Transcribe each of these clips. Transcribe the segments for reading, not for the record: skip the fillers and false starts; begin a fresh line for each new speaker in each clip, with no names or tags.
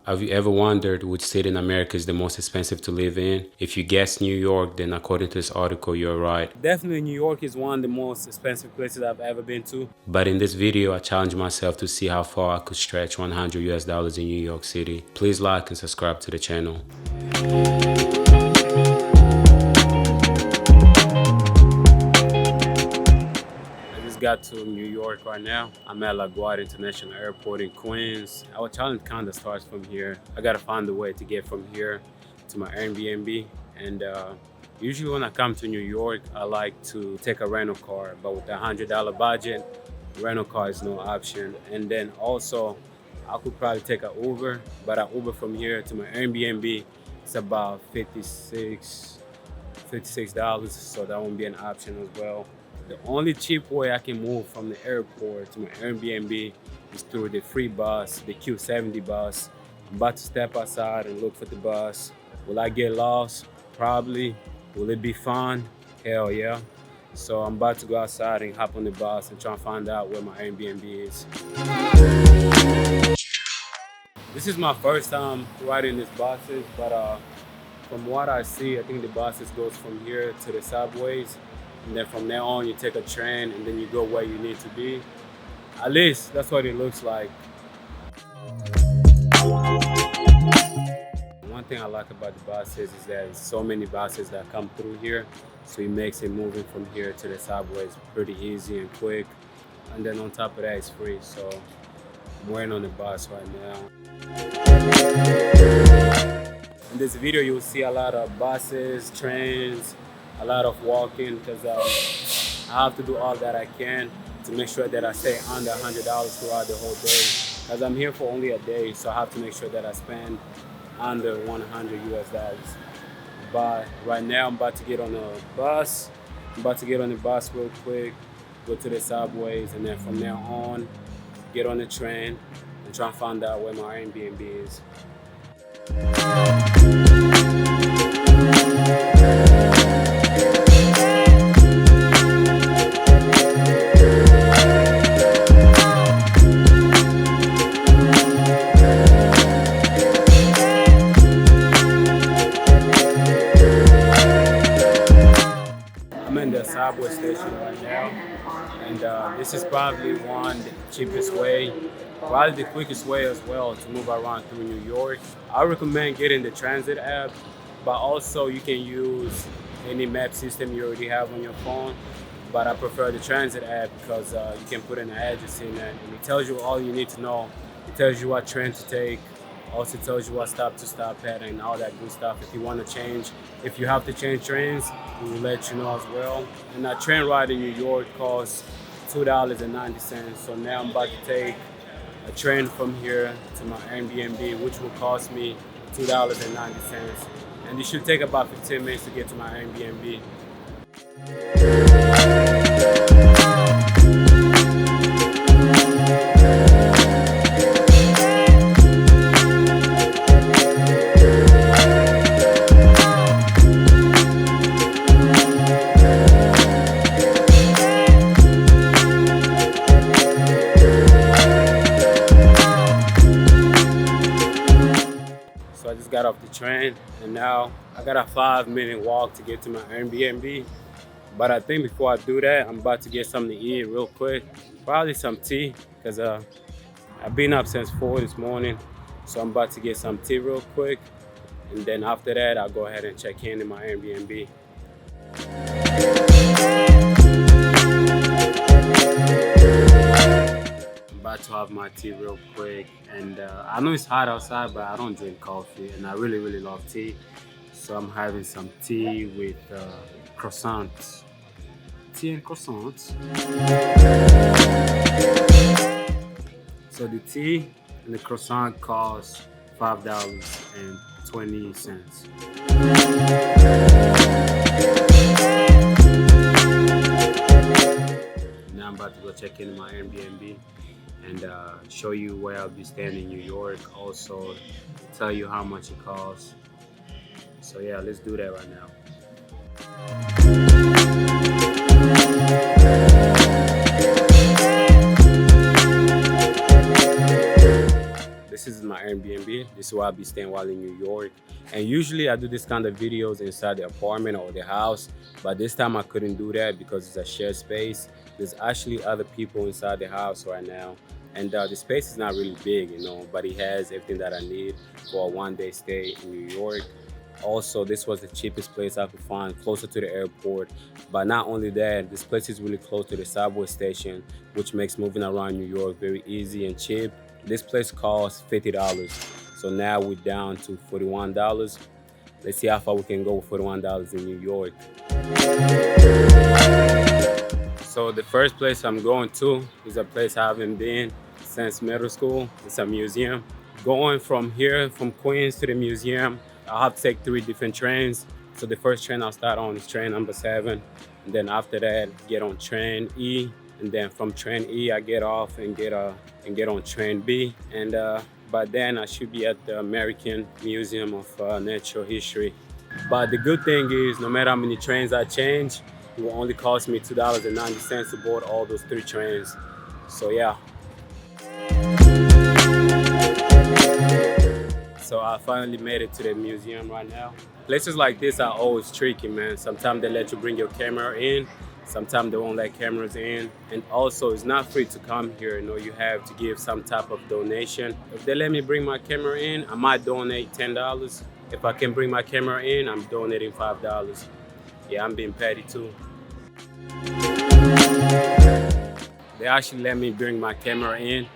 Have you ever wondered which city in America is the most expensive to live in? If you guessed New York, then according to this article, you're right.
Definitely New York is one of the most expensive places I've ever been to.
But in this video, I challenge myself to see how far I could stretch $100 in New York City. Please like and subscribe to the channel.
Got to New York right now. I'm at LaGuardia International Airport in Queens. Our challenge kind of starts from here. I gotta find a way to get from here to my Airbnb. And usually when I come to New York, I like to take a rental car, but with a $100 budget, rental car is no option. And then also, I could probably take an Uber, but an Uber from here to my Airbnb, it's about $56, so that won't be an option as well. The only cheap way I can move from the airport to my Airbnb is through the free bus, the Q70 bus. I'm about to step outside and look for the bus. Will I get lost? Probably. Will it be fun? Hell yeah. So I'm about to go outside and hop on the bus and try and find out where my Airbnb is. This is my first time riding these buses, but from what I see, I think the buses goes from here to the subways. And then from there on, you take a train and then you go where you need to be. At least that's what it looks like. One thing I like about the buses is that there's so many buses that come through here. So it makes it moving from here to the subways pretty easy and quick. And then on top of that, it's free. So I'm waiting on the bus right now. In this video, you'll see a lot of buses, trains, a lot of walking, because I have to do all that I can to make sure that I stay under $100 throughout the whole day. Because I'm here for only a day, so I have to make sure that I spend under $100. But right now, I'm about to get on the bus. I'm about to get on the bus real quick, go to the subways, and then from there on, get on the train and try and find out where my Airbnb is. I'm in the subway station right now, and this is probably the cheapest way, probably the quickest way as well to move around through New York. I recommend getting the transit app, but also you can use any map system you already have on your phone. But I prefer the transit app because you can put an address in it and it tells you all you need to know. It tells you what train to take, also tells you what stop to stop at and all that good stuff. If you want to change, if you have to change trains, we will let you know as well. And a train ride in New York costs $2.90. So now I'm about to take a train from here to my Airbnb, which will cost me $2.90. And it should take about 15 minutes to get to my Airbnb. So I just got off the train and now I got a 5-minute walk to get to my Airbnb. But I think before I do that, I'm about to get something to eat real quick. Probably some tea, because I've been up since 4 this morning. So I'm about to get some tea real quick. And then after that, I'll go ahead and check in my Airbnb. I'm about to have my tea real quick. And I know it's hot outside, but I don't drink coffee. And I really, really love tea. So I'm having some tea with croissants. Tea and croissants. So the tea and the croissant cost $5.20. Now I'm about to go check in my Airbnb and show you where I'll be staying in New York. Also tell you how much it costs. So yeah, let's do that right now. This is my Airbnb. This is where I'll be staying while in New York. And usually I do this kind of videos inside the apartment or the house, but this time I couldn't do that because it's a shared space. There's actually other people inside the house right now. And the space is not really big, but it has everything that I need for a one-day stay in New York. Also, this was the cheapest place I could find, closer to the airport. But not only that, this place is really close to the subway station, which makes moving around New York very easy and cheap. This place costs $50. So now we're down to $41. Let's see how far we can go with $41 in New York. So the first place I'm going to is a place I haven't been since middle school. It's a museum. Going from here, from Queens to the museum, I'll have to take 3 different trains. So the first train I'll start on is train number 7. And then after that, get on train E. And then from train E, I get off and get on train B. And by then I should be at the American Museum of Natural History. But the good thing is, no matter how many trains I change, it will only cost me $2.90 to board all those 3 trains. So yeah. So I finally made it to the museum right now. Places like this are always tricky, man. Sometimes they let you bring your camera in. Sometimes they won't let cameras in. And also, it's not free to come here. You have to give some type of donation. If they let me bring my camera in, I might donate $10. If I can bring my camera in, I'm donating $5. Yeah, I'm being petty too. They actually let me bring my camera in.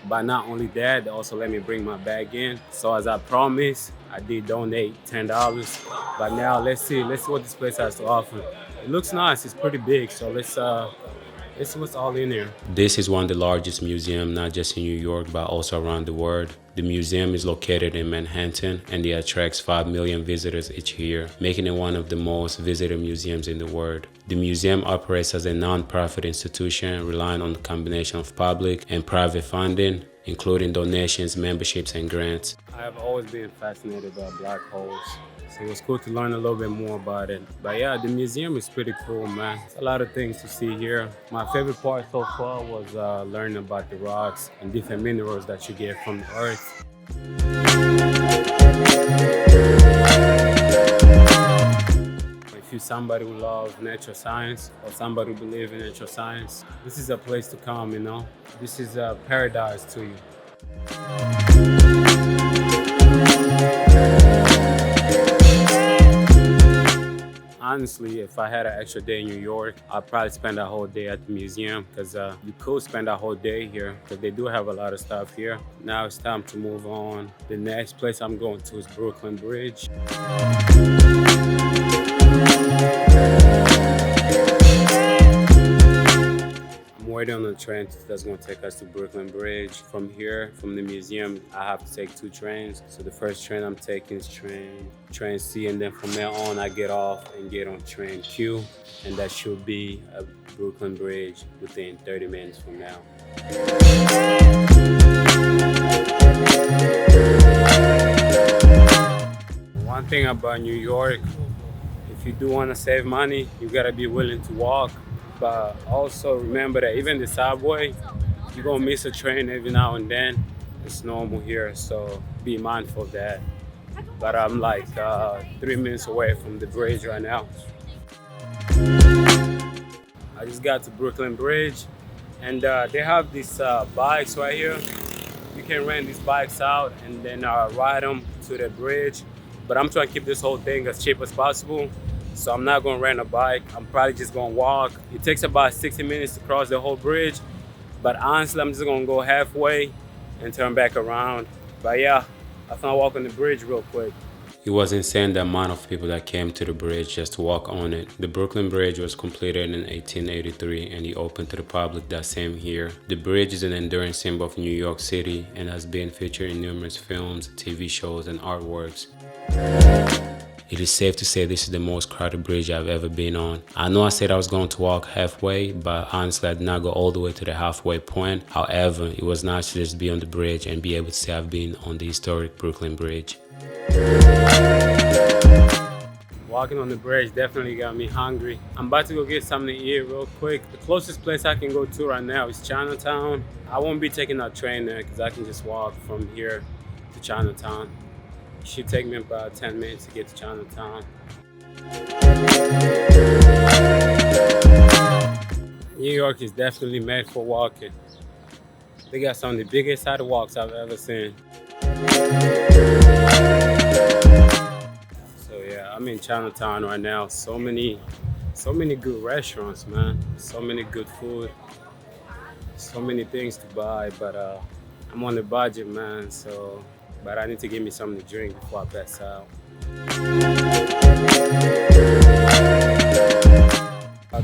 But not only that, they also let me bring my bag in. So as I promised, I did donate $10. But now let's see what this place has to offer. It looks nice, it's pretty big, so let's see what's all in there.
This is one of the largest museums, not just in New York, but also around the world. The museum is located in Manhattan and it attracts 5 million visitors each year, making it one of the most visited museums in the world. The museum operates as a non-profit institution, relying on a combination of public and private funding, including donations, memberships, and grants.
I have always been fascinated by black holes. So it was cool to learn a little bit more about it. But yeah, the museum is pretty cool, man. There's a lot of things to see here. My favorite part so far was learning about the rocks and different minerals that you get from the earth. If you're somebody who loves natural science or somebody who believes in natural science, this is a place to come, This is a paradise to you. Honestly, if I had an extra day in New York, I'd probably spend a whole day at the museum because you could spend a whole day here because they do have a lot of stuff here. Now it's time to move on. The next place I'm going to is Brooklyn Bridge. I'm waiting on the train that's going to take us to Brooklyn Bridge. From here, from the museum, I have to take 2 trains. So the first train I'm taking is train C, and then from there on I get off and get on train Q, and that should be at Brooklyn Bridge within 30 minutes from now. One thing about New York, if you do want to save money, you gotta be willing to walk. But also remember that even the subway, you're gonna miss a train every now and then. It's normal here, so be mindful of that. But I'm like 3 minutes away from the bridge right now. I just got to Brooklyn Bridge, and they have these bikes right here. You can rent these bikes out and then ride them to the bridge. But I'm trying to keep this whole thing as cheap as possible. So I'm not gonna rent a bike. I'm probably just gonna walk. It takes about 60 minutes to cross the whole bridge. But honestly, I'm just gonna go halfway and turn back around. But yeah, I found walking the bridge real quick.
It was insane the amount of people that came to the bridge just to walk on it. The Brooklyn Bridge was completed in 1883 and it opened to the public that same year. The bridge is an enduring symbol of New York City and has been featured in numerous films, TV shows, and artworks. It is safe to say this is the most crowded bridge I've ever been on. I know I said I was going to walk halfway, but honestly I did not go all the way to the halfway point. However, it was nice to just be on the bridge and be able to say I've been on the historic Brooklyn Bridge.
Walking on the bridge definitely got me hungry. I'm about to go get something to eat real quick. The closest place I can go to right now is Chinatown. I won't be taking a train there because I can just walk from here to Chinatown. It should take me about 10 minutes to get to Chinatown. New York is definitely made for walking. They got some of the biggest sidewalks I've ever seen. So yeah, I'm in Chinatown right now. So many good restaurants, man. So many good food. So many things to buy, but I'm on the budget, man. So, but I need to get me something to drink before I pass out.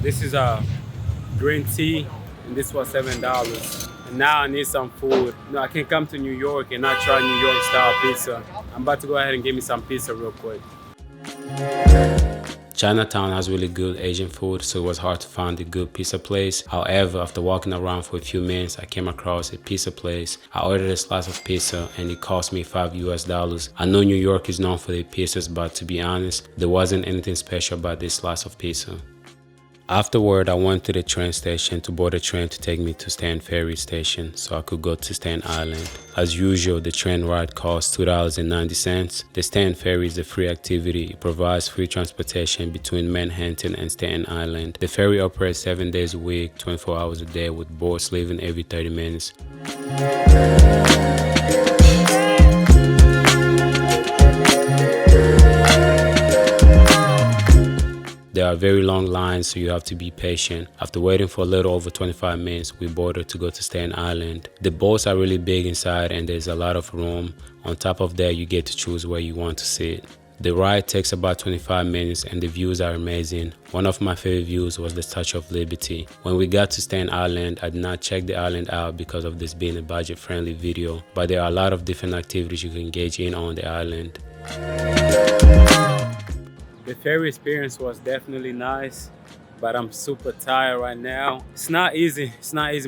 This is a green tea, and this was $7. And now I need some food. No, I can't come to New York and not try New York style pizza. I'm about to go ahead and get me some pizza real quick.
Chinatown has really good Asian food, so it was hard to find a good pizza place. However, after walking around for a few minutes, I came across a pizza place. I ordered a slice of pizza and it cost me $5 US. I know New York is known for their pizzas, but to be honest, there wasn't anything special about this slice of pizza. Afterward, I went to the train station to board a train to take me to Staten Ferry Station so I could go to Staten Island. As usual, the train ride costs $2.90. The Staten Ferry is a free activity. It provides free transportation between Manhattan and Staten Island. The ferry operates 7 days a week, 24 hours a day, with boats leaving every 30 minutes. There are very long lines, so you have to be patient. After waiting for a little over 25 minutes, we boarded to go to Staten Island. The boats are really big inside and there's a lot of room. On top of that, you get to choose where you want to sit. The ride takes about 25 minutes and the views are amazing. One of my favorite views was the Statue of Liberty. When we got to Staten Island, I did not check the island out because of this being a budget-friendly video, but there are a lot of different activities you can engage in on the island.
The ferry experience was definitely nice, but I'm super tired right now. It's not easy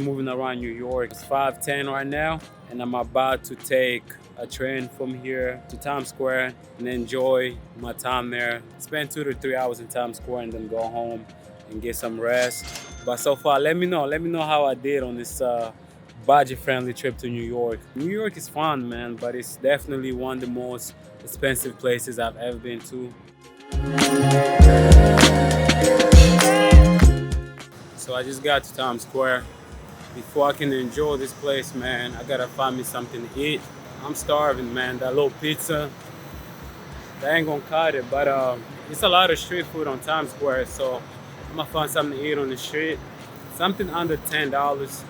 moving around New York. It's 5:10 right now, and I'm about to take a train from here to Times Square and enjoy my time there. Spend 2 to 3 hours in Times Square and then go home and get some rest. But so far, let me know how I did on this budget-friendly trip to New York. New York is fun, man, but it's definitely one of the most expensive places I've ever been to. So I just got to Times Square. Before I can enjoy this place, man, I gotta find me something to eat. I'm starving, man. That little pizza, that ain't gonna cut it, but it's a lot of street food on Times Square, so I'm gonna find something to eat on the street. Something under $10.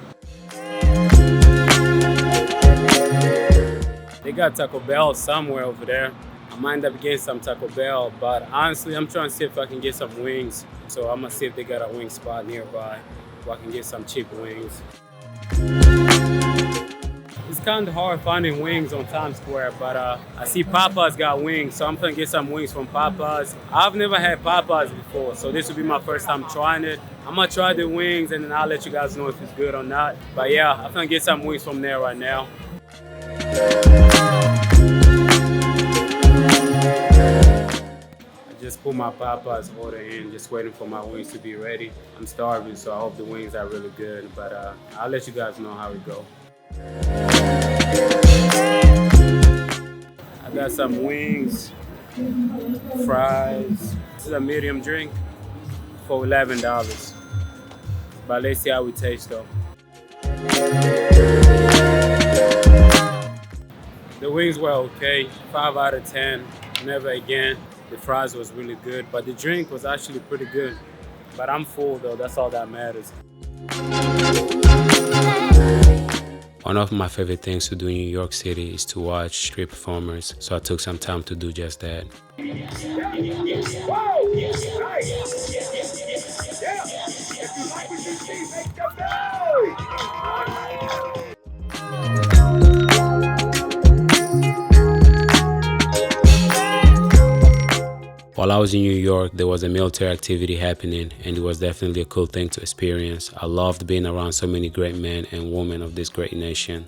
They got Taco Bell somewhere over there. I might end up getting some Taco Bell, but honestly, I'm trying to see if I can get some wings. So I'm gonna see if they got a wing spot nearby where I can get some cheap wings. It's kind of hard finding wings on Times Square, but I see Papa's got wings, so I'm gonna get some wings from Papa's. I've never had Papa's before, so this will be my first time trying it. I'm gonna try the wings and then I'll let you guys know if it's good or not. But yeah, I'm gonna get some wings from there right now. Just put my Papa's order in, just waiting for my wings to be ready. I'm starving, so I hope the wings are really good, but I'll let you guys know how it go. I got some wings, fries. This is a medium drink for $11. But let's see how it tastes though. The wings were okay, 5 out of 10, never again. The fries was really good, but the drink was actually pretty good. But I'm full though, that's all that matters.
One of my favorite things to do in New York City is to watch street performers, so I took some time to do just that. While I was in New York, there was a military activity happening, and it was definitely a cool thing to experience. I loved being around so many great men and women of this great nation.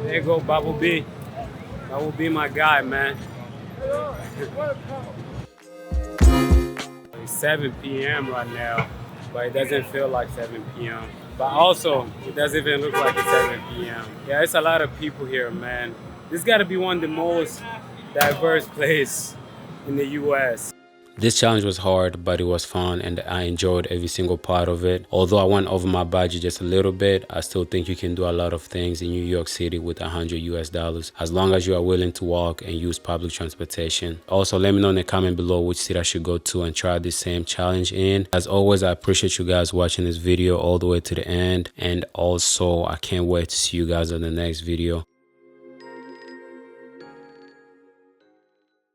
There you go, Bubble B. That will be my guy, man. It's 7 p.m. right now, but it doesn't feel like 7 p.m. But also, it doesn't even look like it's 7 p.m. Yeah, it's a lot of people here, man. This got to be one of the most diverse places in the U.S.
This challenge was hard, but it was fun and I enjoyed every single part of it. Although I went over my budget just a little bit, I still think you can do a lot of things in New York City with $100 as long as you are willing to walk and use public transportation. Also, let me know in the comment below which city I should go to and try this same challenge in. As always, I appreciate you guys watching this video all the way to the end, and also I can't wait to see you guys on the next video.